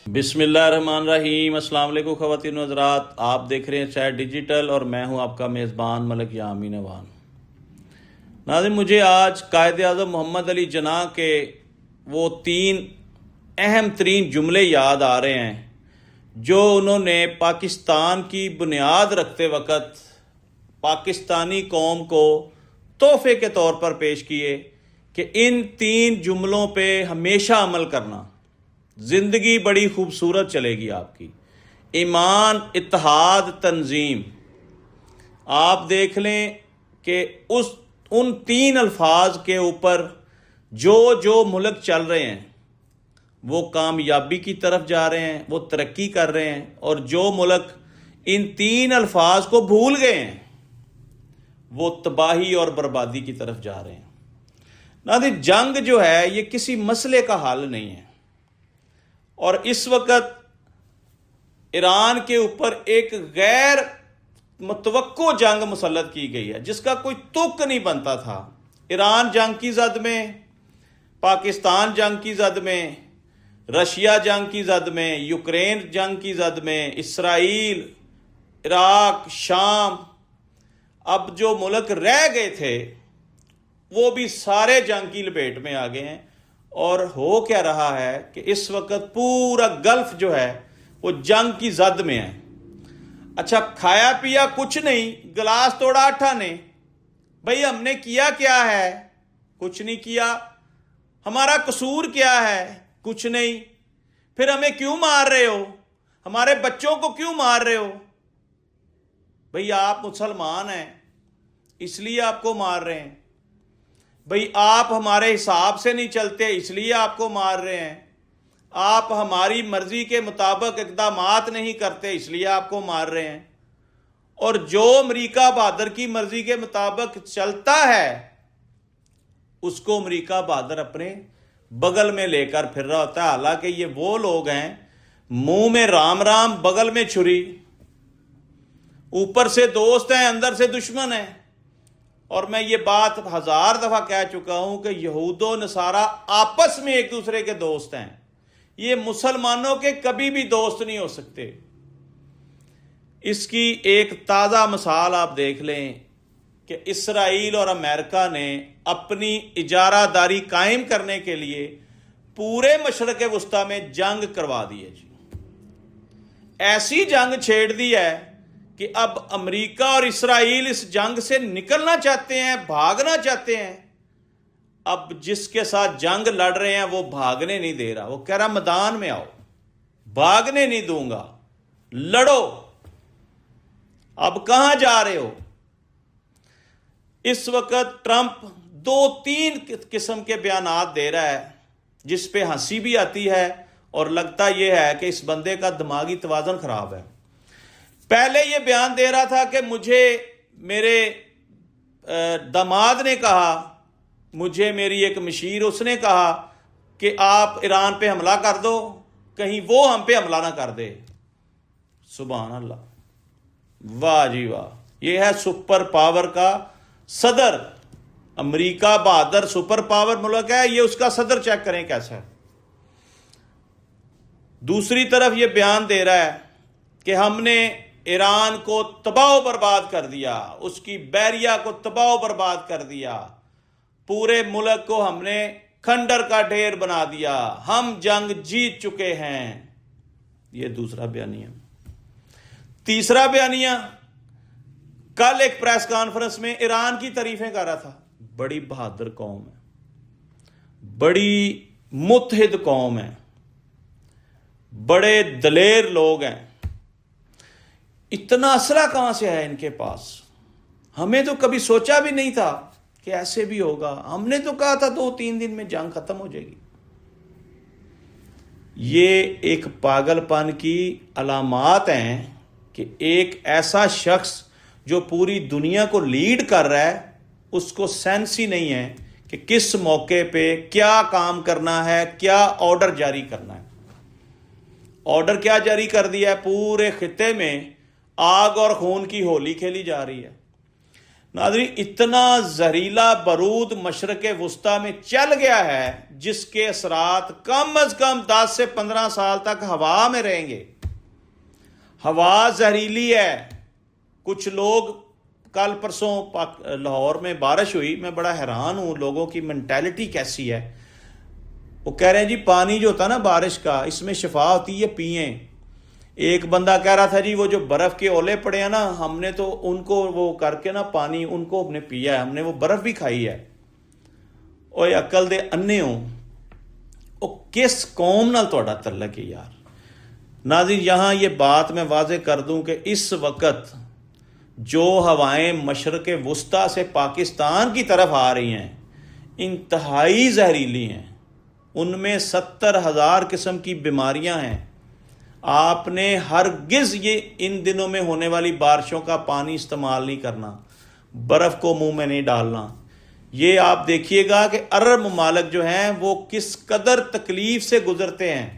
بسم اللہ الرحمن الرحیم۔ السلام علیکم خواتین و حضرات، آپ دیکھ رہے ہیں چیٹ ڈیجیٹل اور میں ہوں آپ کا میزبان ملک یامین اوان۔ ناظرین، مجھے آج قائد اعظم محمد علی جناح کے وہ 3 اہم ترین جملے یاد آ رہے ہیں جو انہوں نے پاکستان کی بنیاد رکھتے وقت پاکستانی قوم کو تحفے کے طور پر پیش کیے کہ ان 3 جملوں پہ ہمیشہ عمل کرنا، زندگی بڑی خوبصورت چلے گی آپ کی۔ ایمان، اتحاد، تنظیم۔ آپ دیکھ لیں کہ ان 3 الفاظ کے اوپر جو ملک چل رہے ہیں وہ کامیابی کی طرف جا رہے ہیں، وہ ترقی کر رہے ہیں، اور جو ملک ان 3 الفاظ کو بھول گئے ہیں وہ تباہی اور بربادی کی طرف جا رہے ہیں۔ ناظرین، جنگ جو ہے یہ کسی مسئلے کا حل نہیں ہے، اور اس وقت ایران کے اوپر ایک غیر متوقع جنگ مسلط کی گئی ہے جس کا کوئی تک نہیں بنتا تھا۔ ایران جنگ کی زد میں، پاکستان جنگ کی زد میں، رشیا جنگ کی زد میں، یوکرین جنگ کی زد میں، اسرائیل، عراق، شام، اب جو ملک رہ گئے تھے وہ بھی سارے جنگ کی لپیٹ میں آ گئے ہیں۔ اور ہو کیا رہا ہے کہ اس وقت پورا گلف جو ہے وہ جنگ کی زد میں ہے۔ اچھا، کھایا پیا کچھ نہیں، گلاس توڑا 8 نے۔ بھئی ہم نے کیا کیا ہے؟ کچھ نہیں کیا۔ ہمارا قصور کیا ہے؟ کچھ نہیں۔ پھر ہمیں کیوں مار رہے ہو؟ ہمارے بچوں کو کیوں مار رہے ہو؟ بھئی آپ مسلمان ہیں اس لیے آپ کو مار رہے ہیں۔ بھئی آپ ہمارے حساب سے نہیں چلتے اس لیے آپ کو مار رہے ہیں۔ آپ ہماری مرضی کے مطابق اقدامات نہیں کرتے اس لیے آپ کو مار رہے ہیں۔ اور جو امریکہ بہادر کی مرضی کے مطابق چلتا ہے اس کو امریکہ بہادر اپنے بغل میں لے کر پھر رہا ہوتا ہے، حالانکہ یہ وہ لوگ ہیں منہ میں رام رام بغل میں چھری، اوپر سے دوست ہیں اندر سے دشمن ہیں۔ اور میں یہ بات 1000 دفعہ کہہ چکا ہوں کہ یہود و نصارہ آپس میں ایک دوسرے کے دوست ہیں، یہ مسلمانوں کے کبھی بھی دوست نہیں ہو سکتے۔ اس کی ایک تازہ مثال آپ دیکھ لیں کہ اسرائیل اور امریکہ نے اپنی اجارہ داری قائم کرنے کے لیے پورے مشرق وسطیٰ میں جنگ کروا دی ہے جی۔ ایسی جنگ چھیڑ دی ہے کہ اب امریکہ اور اسرائیل اس جنگ سے نکلنا چاہتے ہیں، بھاگنا چاہتے ہیں۔ اب جس کے ساتھ جنگ لڑ رہے ہیں وہ بھاگنے نہیں دے رہا، وہ کہہ رہا میدان میں آؤ، بھاگنے نہیں دوں گا، لڑو۔ اب کہاں جا رہے ہو؟ اس وقت ٹرمپ 2-3 قسم کے بیانات دے رہا ہے جس پہ ہنسی بھی آتی ہے اور لگتا یہ ہے کہ اس بندے کا دماغی توازن خراب ہے۔ پہلے یہ بیان دے رہا تھا کہ مجھے میرے داماد نے کہا، مجھے میری ایک مشیر اس نے کہا کہ آپ ایران پہ حملہ کر دو، کہیں وہ ہم پہ حملہ نہ کر دے۔ سبحان اللہ، واہ جی واہ، یہ ہے سپر پاور کا صدر۔ امریکہ بہادر سپر پاور ملک ہے، یہ اس کا صدر چیک کریں کیسا ہے۔ دوسری طرف یہ بیان دے رہا ہے کہ ہم نے ایران کو تباہ و برباد کر دیا، اس کی بحریہ کو تباہ و برباد کر دیا، پورے ملک کو ہم نے کھنڈر کا ڈھیر بنا دیا، ہم جنگ جیت چکے ہیں۔ یہ دوسرا بیانیہ۔ تیسرا بیانیہ، کل ایک پریس کانفرنس میں ایران کی تعریفیں کر رہا تھا، بڑی بہادر قوم ہے، بڑی متحد قوم ہے، بڑے دلیر لوگ ہیں، اتنا اسلحہ کہاں سے ہے ان کے پاس؟ ہمیں تو کبھی سوچا بھی نہیں تھا کہ ایسے بھی ہوگا، ہم نے تو کہا تھا 2-3 دن میں جنگ ختم ہو جائے گی۔ یہ ایک پاگل پن کی علامات ہیں کہ ایک ایسا شخص جو پوری دنیا کو لیڈ کر رہا ہے اس کو سینس ہی نہیں ہے کہ کس موقع پہ کیا کام کرنا ہے، کیا آرڈر جاری کرنا ہے۔ آرڈر کیا جاری کر دیا ہے؟ پورے خطے میں آگ اور خون کی ہولی کھیلی جا رہی ہے۔ ناظرین اتنا زہریلا بارود مشرق وسطیٰ میں چل گیا ہے جس کے اثرات کم از کم 10 سے 15 سال تک ہوا میں رہیں گے. ہوا زہریلی ہے. کچھ لوگ کل پرسوں لاہور میں بارش ہوئی، میں بڑا حیران ہوں لوگوں کی مینٹیلٹی کیسی ہے. وہ کہہ رہے ہیں جی پانی جو ہوتا ہے نا بارش کا، اس میں شفا ہوتی ہے، پئیں. ایک بندہ کہہ رہا تھا جی وہ جو برف کے اولے پڑے ہیں نا، ہم نے تو ان کو وہ کر کے نا پانی ان کو ہم نے پیا ہے، ہم نے وہ برف بھی کھائی ہے. اوے عقل دے انے ہوں، او کس قوم نال تہاڈا تعلق ہے یار. ناظرین یہاں یہ بات میں واضح کر دوں کہ اس وقت جو ہوائیں مشرق وسطیٰ سے پاکستان کی طرف آ رہی ہیں انتہائی زہریلی ہیں. ان میں 70,000 قسم کی بیماریاں ہیں. آپ نے ہرگز یہ ان دنوں میں ہونے والی بارشوں کا پانی استعمال نہیں کرنا، برف کو منہ میں نہیں ڈالنا. یہ آپ دیکھیے گا کہ عرب ممالک جو ہیں وہ کس قدر تکلیف سے گزرتے ہیں.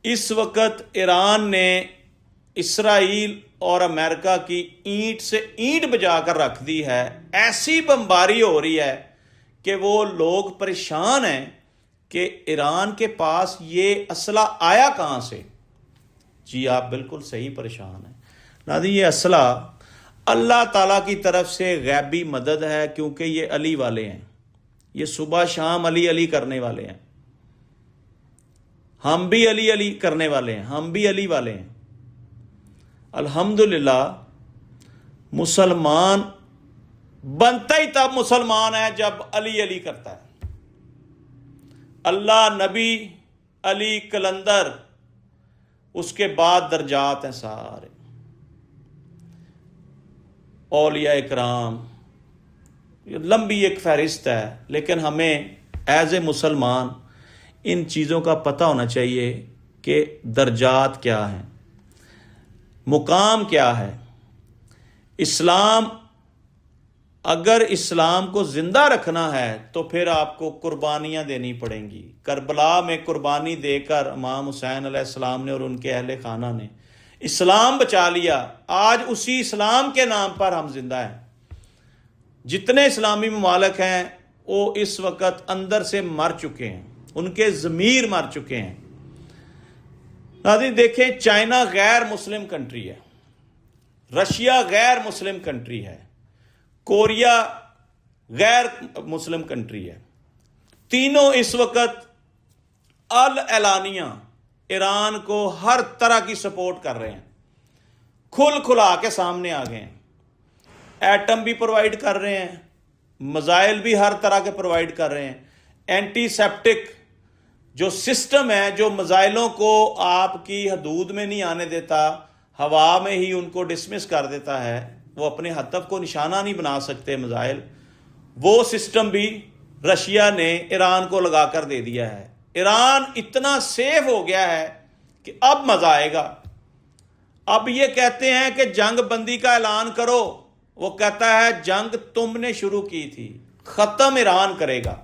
اس وقت ایران نے اسرائیل اور امریکہ کی اینٹ سے اینٹ بجا کر رکھ دی ہے. ایسی بمباری ہو رہی ہے کہ وہ لوگ پریشان ہیں کہ ایران کے پاس یہ اسلحہ آیا کہاں سے. جی آپ بالکل صحیح پریشان ہیں. ناظرین یہ اسلحہ اللہ تعالیٰ کی طرف سے غیبی مدد ہے، کیونکہ یہ علی والے ہیں. یہ صبح شام علی علی کرنے والے ہیں. ہم بھی علی علی کرنے والے ہیں، ہم بھی علی والے ہیں. الحمدللہ مسلمان بنتا ہی تب مسلمان ہے جب علی علی کرتا ہے. اللہ، نبی، علی، کلندر، اس کے بعد درجات ہیں سارے اولیاء اکرام. لمبی ایک فہرست ہے، لیکن ہمیں ایز اے مسلمان ان چیزوں کا پتہ ہونا چاہیے کہ درجات کیا ہیں، مقام کیا ہے. اسلام، اگر اسلام کو زندہ رکھنا ہے تو پھر آپ کو قربانیاں دینی پڑیں گی. کربلا میں قربانی دے کر امام حسین علیہ السلام نے اور ان کے اہل خانہ نے اسلام بچا لیا. آج اسی اسلام کے نام پر ہم زندہ ہیں. جتنے اسلامی ممالک ہیں وہ اس وقت اندر سے مر چکے ہیں، ان کے ضمیر مر چکے ہیں. ناظرین دیکھیں، چائنا غیر مسلم کنٹری ہے، رشیا غیر مسلم کنٹری ہے، کوریا غیر مسلم کنٹری ہے. تینوں اس وقت اعلانیہ ایران کو ہر طرح کی سپورٹ کر رہے ہیں، کھل کھلا کے سامنے آ گئے ہیں. ایٹم بھی پرووائڈ کر رہے ہیں، میزائل بھی ہر طرح کے پرووائڈ کر رہے ہیں. اینٹی سیپٹک جو سسٹم ہے جو میزائلوں کو آپ کی حدود میں نہیں آنے دیتا، ہوا میں ہی ان کو ڈسمس کر دیتا ہے، وہ اپنے ہدف کو نشانہ نہیں بنا سکتے میزائل، وہ سسٹم بھی رشیا نے ایران کو لگا کر دے دیا ہے. ایران اتنا سیف ہو گیا ہے کہ اب مزہ آئے گا. اب یہ کہتے ہیں کہ جنگ بندی کا اعلان کرو، وہ کہتا ہے جنگ تم نے شروع کی تھی، ختم ایران کرے گا.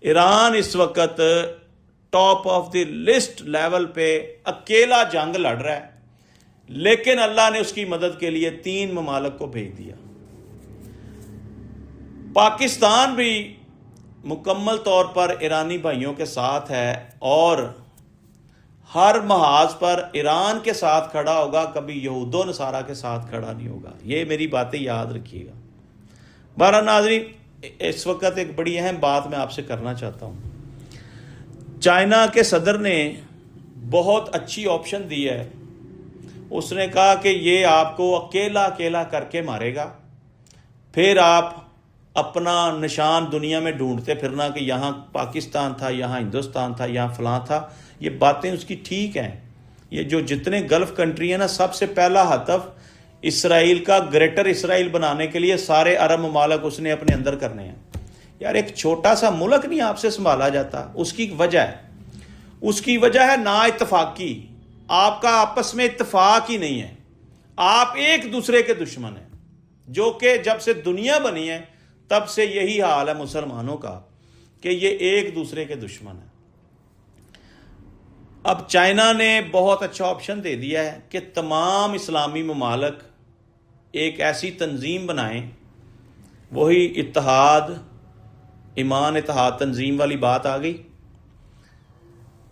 ایران اس وقت top of the list level پہ اکیلا جنگ لڑ رہا ہے، لیکن اللہ نے اس کی مدد کے لیے 3 ممالک کو بھیج دیا. پاکستان بھی مکمل طور پر ایرانی بھائیوں کے ساتھ ہے اور ہر محاذ پر ایران کے ساتھ کھڑا ہوگا، کبھی یہود و نصارہ کے ساتھ کھڑا نہیں ہوگا. یہ میری باتیں یاد رکھیے گا. بہرحال ناظرین اس وقت ایک بڑی اہم بات میں آپ سے کرنا چاہتا ہوں. چائنا کے صدر نے بہت اچھی آپشن دی ہے. اس نے کہا کہ یہ آپ کو اکیلا اکیلا کر کے مارے گا، پھر آپ اپنا نشان دنیا میں ڈھونڈتے پھرنا کہ یہاں پاکستان تھا، یہاں ہندوستان تھا، یہاں فلاں تھا. یہ باتیں اس کی ٹھیک ہیں. یہ جو جتنے گلف کنٹری ہیں نا، سب سے پہلا ہدف اسرائیل کا گریٹر اسرائیل بنانے کے لیے سارے عرب ممالک اس نے اپنے اندر کرنے ہیں. یار ایک چھوٹا سا ملک نہیں آپ سے سنبھالا جاتا. اس کی وجہ ہے نا اتفاقی. آپ کا آپس میں اتفاق ہی نہیں ہے، آپ ایک دوسرے کے دشمن ہیں، جو کہ جب سے دنیا بنی ہے تب سے یہی حال ہے مسلمانوں کا کہ یہ ایک دوسرے کے دشمن ہیں. اب چائنا نے بہت اچھا آپشن دے دیا ہے کہ تمام اسلامی ممالک ایک ایسی تنظیم بنائیں، وہی اتحاد ایمان اتحاد تنظیم والی بات آ گئی۔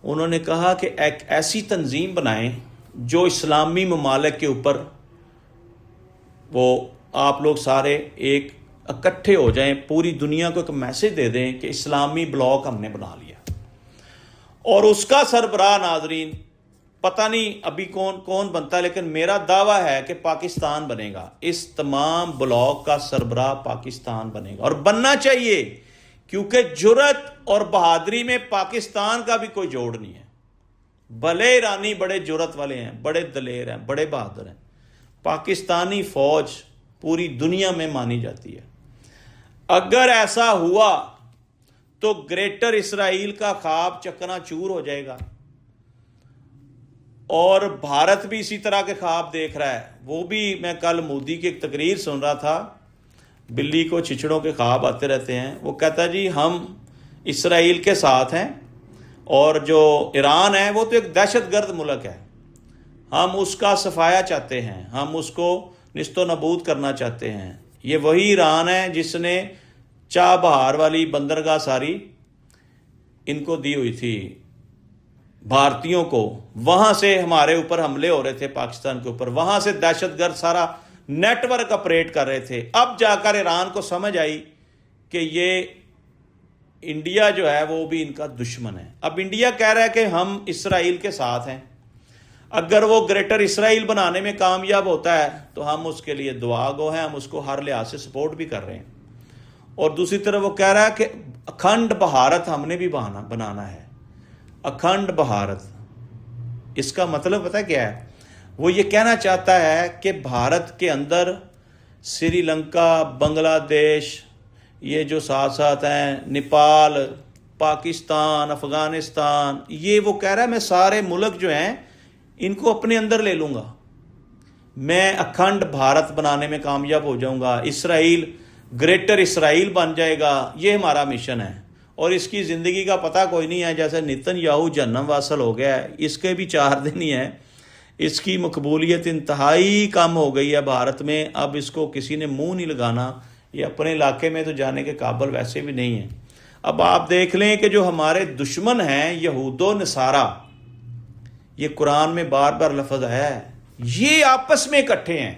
انہوں نے کہا کہ ایک ایسی تنظیم بنائیں جو اسلامی ممالک کے اوپر وہ آپ لوگ سارے ایک اکٹھے ہو جائیں، پوری دنیا کو ایک میسج دے دیں کہ اسلامی بلاک ہم نے بنا لیا، اور اس کا سربراہ ناظرین پتہ نہیں ابھی کون بنتا ہے، لیکن میرا دعویٰ ہے کہ پاکستان بنے گا، اس تمام بلاک کا سربراہ پاکستان بنے گا، اور بننا چاہیے، کیونکہ جرت اور بہادری میں پاکستان کا بھی کوئی جوڑ نہیں ہے۔ بھلے ایرانی بڑے جرت والے ہیں، بڑے دلیر ہیں، بڑے بہادر ہیں، پاکستانی فوج پوری دنیا میں مانی جاتی ہے۔ اگر ایسا ہوا تو گریٹر اسرائیل کا خواب چکنا چور ہو جائے گا، اور بھارت بھی اسی طرح کے خواب دیکھ رہا ہے۔ وہ بھی میں کل مودی کی ایک تقریر سن رہا تھا، بلی کو چھچڑوں کے خواب آتے رہتے ہیں، وہ کہتا جی ہم اسرائیل کے ساتھ ہیں، اور جو ایران ہے وہ تو ایک دہشت گرد ملک ہے، ہم اس کا صفایا چاہتے ہیں، ہم اس کو نیست و نابود کرنا چاہتے ہیں۔ یہ وہی ایران ہے جس نے چاہ بہار والی بندرگاہ ساری ان کو دی ہوئی تھی، بھارتیوں کو، وہاں سے ہمارے اوپر حملے ہو رہے تھے، پاکستان کے اوپر، وہاں سے دہشت گرد سارا نیٹ ورک آپریٹ کر رہے تھے۔ اب جا کر ایران کو سمجھ آئی کہ یہ انڈیا جو ہے وہ بھی ان کا دشمن ہے۔ اب انڈیا کہہ رہا ہے کہ ہم اسرائیل کے ساتھ ہیں، اگر وہ گریٹر اسرائیل بنانے میں کامیاب ہوتا ہے تو ہم اس کے لیے دعا گو ہیں، ہم اس کو ہر لحاظ سے سپورٹ بھی کر رہے ہیں۔ اور دوسری طرف وہ کہہ رہا ہے کہ اکھنڈ بھارت ہم نے بھی بنانا ہے، اکھنڈ بھارت۔ اس کا مطلب پتہ کیا ہے؟ وہ یہ کہنا چاہتا ہے کہ بھارت کے اندر سری لنکا، بنگلہ دیش، یہ جو ساتھ ساتھ ہیں، نیپال، پاکستان، افغانستان، یہ وہ کہہ رہا ہے میں سارے ملک جو ہیں ان کو اپنے اندر لے لوں گا، میں اکھنڈ بھارت بنانے میں کامیاب ہو جاؤں گا، اسرائیل گریٹر اسرائیل بن جائے گا، یہ ہمارا مشن ہے۔ اور اس کی زندگی کا پتہ کوئی نہیں ہے، جیسے نتن یاہو جہنم واصل ہو گیا ہے، اس کے بھی 4 دن ہی ہیں، اس کی مقبولیت انتہائی کم ہو گئی ہے بھارت میں، اب اس کو کسی نے منہ نہیں لگانا، یہ اپنے علاقے میں تو جانے کے قابل ویسے بھی نہیں ہیں۔ اب آپ دیکھ لیں کہ جو ہمارے دشمن ہیں یہود و نصارہ، یہ قرآن میں بار بار لفظ ہے، یہ آپس میں اکٹھے ہیں،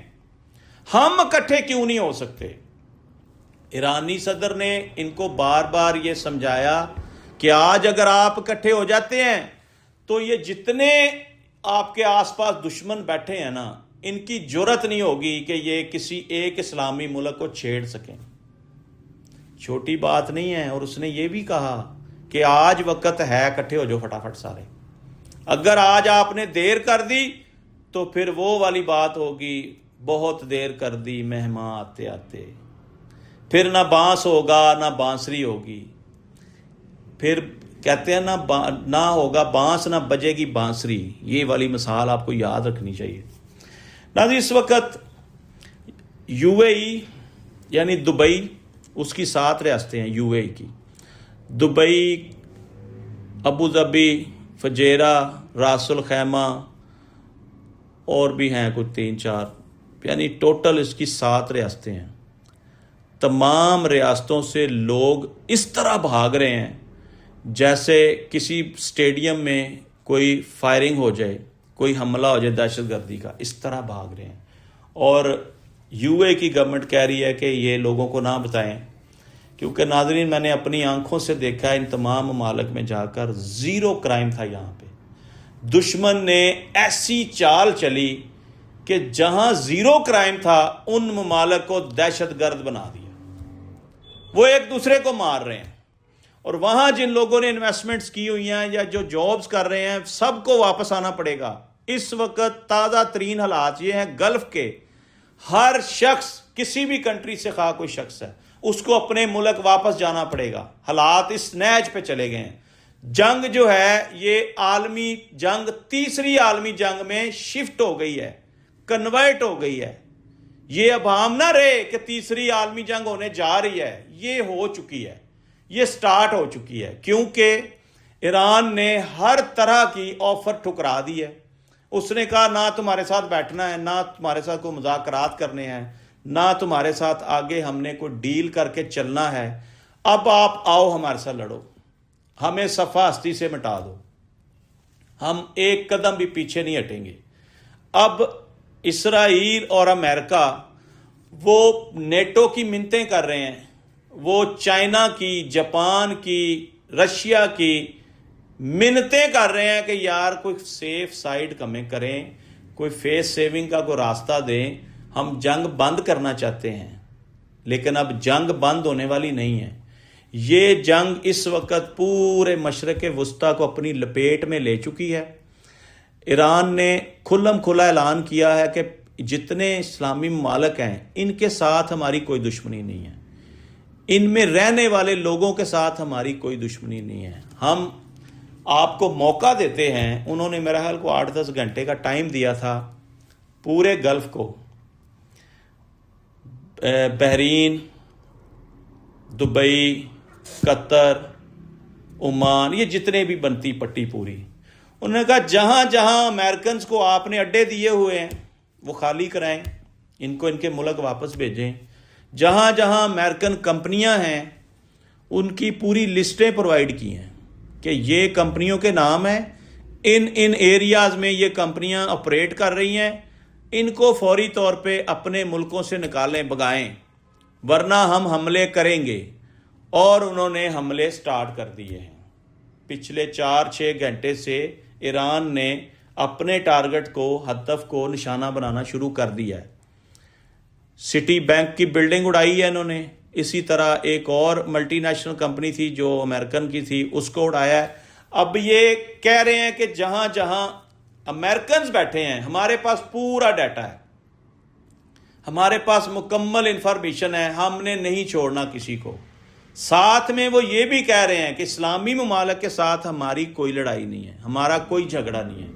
ہم اکٹھے کیوں نہیں ہو سکتے؟ ایرانی صدر نے ان کو بار بار یہ سمجھایا کہ آج اگر آپ اکٹھے ہو جاتے ہیں تو یہ جتنے آپ کے آس پاس دشمن بیٹھے ہیں نا، ان کی جرت نہیں ہوگی کہ یہ کسی ایک اسلامی ملک کو چھیڑ سکیں۔ چھوٹی بات نہیں ہے۔ اور اس نے یہ بھی کہا کہ آج وقت ہے، اکٹھے ہو جاؤ پھٹافٹ سارے، اگر آج آپ نے دیر کر دی تو پھر وہ والی بات ہوگی، بہت دیر کر دی مہمان آتے آتے، پھر نہ بانس ہوگا نہ بانسری ہوگی، پھر کہتے ہیں نہ ہوگا بانس نہ بجے گی بانسری۔ یہ والی مثال آپ کو یاد رکھنی چاہیے۔ ناظرین اس وقت یو اے ای یعنی دبئی، اس کی 7 ریاستیں ہیں یو اے ای کی، Dubai, Abu Dhabi, Fujairah, Ras Al Khaimah, اور بھی ہیں کچھ 3-4، یعنی ٹوٹل اس کی 7 ریاستیں ہیں۔ تمام ریاستوں سے لوگ اس طرح بھاگ رہے ہیں جیسے کسی سٹیڈیم میں کوئی فائرنگ ہو جائے، کوئی حملہ ہو جائے دہشت گردی کا، اس طرح بھاگ رہے ہیں۔ اور یو اے کی گورنمنٹ کہہ رہی ہے کہ یہ لوگوں کو نہ بتائیں، کیونکہ ناظرین میں نے اپنی آنکھوں سے دیکھا ان تمام ممالک میں جا کر، 0 کرائم تھا یہاں پہ۔ دشمن نے ایسی چال چلی کہ جہاں 0 کرائم تھا ان ممالک کو دہشت گرد بنا دیا، وہ ایک دوسرے کو مار رہے ہیں، اور وہاں جن لوگوں نے انویسٹمنٹس کی ہوئی ہیں یا جو جابز کر رہے ہیں سب کو واپس آنا پڑے گا۔ اس وقت تازہ ترین حالات یہ ہیں گلف کے، ہر شخص کسی بھی کنٹری سے خواہ کوئی شخص ہے، اس کو اپنے ملک واپس جانا پڑے گا۔ حالات اس نیج پہ چلے گئے ہیں۔ جنگ جو ہے یہ عالمی جنگ، تیسری عالمی جنگ میں شفٹ ہو گئی ہے، کنورٹ ہو گئی ہے۔ یہ اب ہم نہ رہے کہ تیسری عالمی جنگ ہونے جا رہی ہے، یہ ہو چکی ہے، یہ سٹارٹ ہو چکی ہے، کیونکہ ایران نے ہر طرح کی آفر ٹھکرا دی ہے۔ اس نے کہا نہ تمہارے ساتھ بیٹھنا ہے، نہ تمہارے ساتھ کوئی مذاکرات کرنے ہیں، نہ تمہارے ساتھ آگے ہم نے کوئی ڈیل کر کے چلنا ہے، اب آپ آؤ ہمارے ساتھ لڑو، ہمیں صفحہ ہستی سے مٹا دو، ہم ایک قدم بھی پیچھے نہیں ہٹیں گے۔ اب اسرائیل اور امریکہ وہ نیٹو کی منتیں کر رہے ہیں، وہ چائنا کی، جاپان کی، رشیا کی منتیں کر رہے ہیں کہ یار کوئی سیف سائیڈ ہمیں کریں، کوئی فیس سیونگ کا کوئی راستہ دیں، ہم جنگ بند کرنا چاہتے ہیں۔ لیکن اب جنگ بند ہونے والی نہیں ہے، یہ جنگ اس وقت پورے مشرق وسطیٰ کو اپنی لپیٹ میں لے چکی ہے۔ ایران نے کھلم کھلا اعلان کیا ہے کہ جتنے اسلامی ممالک ہیں ان کے ساتھ ہماری کوئی دشمنی نہیں ہے، ان میں رہنے والے لوگوں کے ساتھ ہماری کوئی دشمنی نہیں ہے، ہم آپ کو موقع دیتے ہیں۔ انہوں نے میرا خیال کو 8-10 گھنٹے کا ٹائم دیا تھا پورے گلف کو، بحرین، دبئی، قطر، عمان، یہ جتنے بھی بنتی پٹی پوری، انہوں نے کہا جہاں جہاں امریکنز کو آپ نے اڈے دیے ہوئے ہیں وہ خالی کرائیں، ان کو ان کے ملک واپس بھیجیں، جہاں جہاں امریکن کمپنیاں ہیں ان کی پوری لسٹیں پرووائڈ کی ہیں کہ یہ کمپنیوں کے نام ہیں، ان ایریاز میں یہ کمپنیاں آپریٹ کر رہی ہیں، ان کو فوری طور پہ اپنے ملکوں سے نکالیں، بگائیں، ورنہ ہم حملے کریں گے۔ اور انہوں نے حملے سٹارٹ کر دیے ہیں۔ پچھلے 4-6 گھنٹے سے ایران نے اپنے ٹارگٹ کو، ہدف کو نشانہ بنانا شروع کر دیا ہے۔ سٹی بینک کی بلڈنگ اڑائی ہے انہوں نے، اسی طرح ایک اور ملٹی نیشنل کمپنی تھی جو امریکن کی تھی، اس کو اڑایا ہے۔ اب یہ کہہ رہے ہیں کہ جہاں جہاں امریکنز بیٹھے ہیں ہمارے پاس پورا ڈیٹا ہے، ہمارے پاس مکمل انفارمیشن ہے، ہم نے نہیں چھوڑنا کسی کو۔ ساتھ میں وہ یہ بھی کہہ رہے ہیں کہ اسلامی ممالک کے ساتھ ہماری کوئی لڑائی نہیں ہے، ہمارا کوئی جھگڑا نہیں ہے۔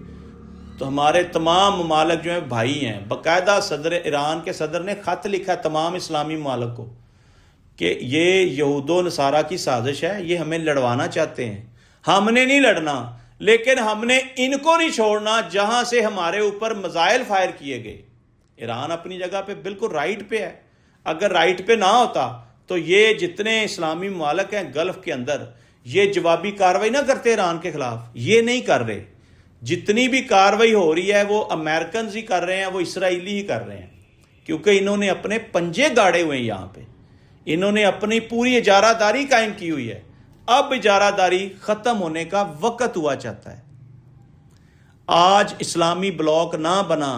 تو ہمارے تمام ممالک جو ہیں بھائی ہیں، باقاعدہ صدر ایران کے صدر نے خط لکھا ہے تمام اسلامی ممالک کو کہ یہ یہود و نصارہ کی سازش ہے، یہ ہمیں لڑوانا چاہتے ہیں، ہم نے نہیں لڑنا، لیکن ہم نے ان کو نہیں چھوڑنا جہاں سے ہمارے اوپر میزائل فائر کیے گئے۔ ایران اپنی جگہ پہ بالکل رائٹ پہ ہے، اگر رائٹ پہ نہ ہوتا تو یہ جتنے اسلامی ممالک ہیں گلف کے اندر یہ جوابی کاروائی نہ کرتے ایران کے خلاف، یہ نہیں کر رہے۔ جتنی بھی کاروائی ہو رہی ہے وہ امریکنز ہی کر رہے ہیں، وہ اسرائیلی ہی کر رہے ہیں، کیونکہ انہوں نے اپنے پنجے گاڑے ہوئے ہیں یہاں پہ، انہوں نے اپنی پوری اجارہ داری قائم کی ہوئی ہے۔ اب اجارہ داری ختم ہونے کا وقت ہوا چاہتا ہے۔ آج اسلامی بلاک نہ بنا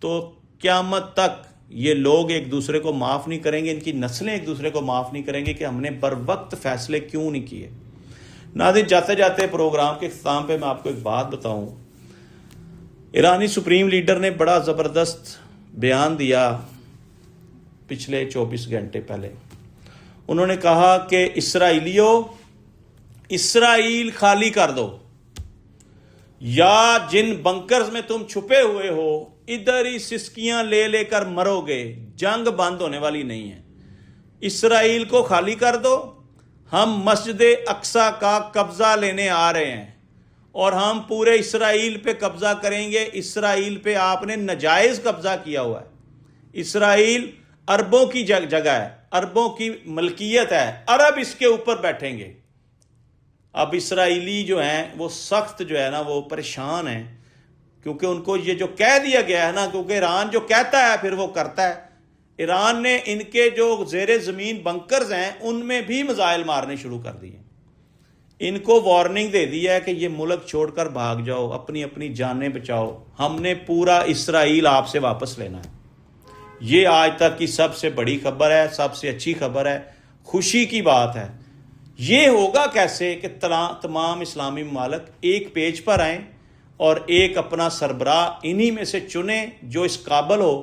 تو قیامت تک یہ لوگ ایک دوسرے کو معاف نہیں کریں گے، ان کی نسلیں ایک دوسرے کو معاف نہیں کریں گے کہ ہم نے بر وقت فیصلے کیوں نہیں کیے۔ ناظرین، جاتے جاتے پروگرام کے اختتام پہ میں آپ کو ایک بات بتاؤں، ایرانی سپریم لیڈر نے بڑا زبردست بیان دیا پچھلے 24 گھنٹے پہلے۔ انہوں نے کہا کہ اسرائیلیوں، اسرائیل خالی کر دو، یا جن بنکرز میں تم چھپے ہوئے ہو ادھر ہی سسکیاں لے لے کر مرو گے، جنگ بند ہونے والی نہیں ہے، اسرائیل کو خالی کر دو، ہم مسجد اقصی کا قبضہ لینے آ رہے ہیں اور ہم پورے اسرائیل پہ قبضہ کریں گے۔ اسرائیل پہ آپ نے ناجائز قبضہ کیا ہوا ہے، اسرائیل عربوں کی جگہ ہے، عربوں کی ملکیت ہے، عرب اس کے اوپر بیٹھیں گے۔ اب اسرائیلی جو ہیں وہ سخت جو ہے نا وہ پریشان ہیں، کیونکہ ان کو یہ جو کہہ دیا گیا ہے نا، کیونکہ ایران جو کہتا ہے پھر وہ کرتا ہے۔ ایران نے ان کے جو زیر زمین بنکرز ہیں ان میں بھی میزائل مارنے شروع کر دیے، ان کو وارننگ دے دی ہے کہ یہ ملک چھوڑ کر بھاگ جاؤ، اپنی اپنی جانیں بچاؤ، ہم نے پورا اسرائیل آپ سے واپس لینا ہے۔ یہ آج تک کی سب سے بڑی خبر ہے، سب سے اچھی خبر ہے، خوشی کی بات ہے۔ یہ ہوگا کیسے کہ تمام اسلامی ممالک ایک پیج پر آئیں اور ایک اپنا سربراہ انہی میں سے چنیں جو اس قابل ہو،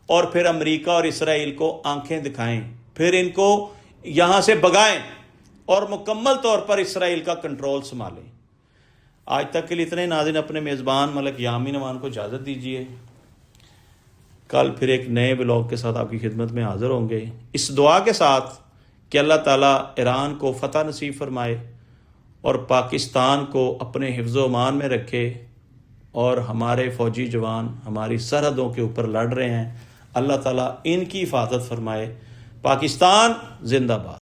اور پھر امریکہ اور اسرائیل کو آنکھیں دکھائیں، پھر ان کو یہاں سے بگائیں اور مکمل طور پر اسرائیل کا کنٹرول سنبھالیں۔ آج تک کے لیے اتنے۔ ناظرین، اپنے میزبان ملک یامین امان کو اجازت دیجیے، کل پھر ایک نئے بلاگ کے ساتھ آپ کی خدمت میں حاضر ہوں گے، اس دعا کے ساتھ کہ اللہ تعالیٰ ایران کو فتح نصیب فرمائے اور پاکستان کو اپنے حفظ و امان میں رکھے۔ اور ہمارے فوجی جوان ہماری سرحدوں کے اوپر لڑ رہے ہیں، اللہ تعالیٰ ان کی حفاظت فرمائے۔ پاکستان زندہ باد۔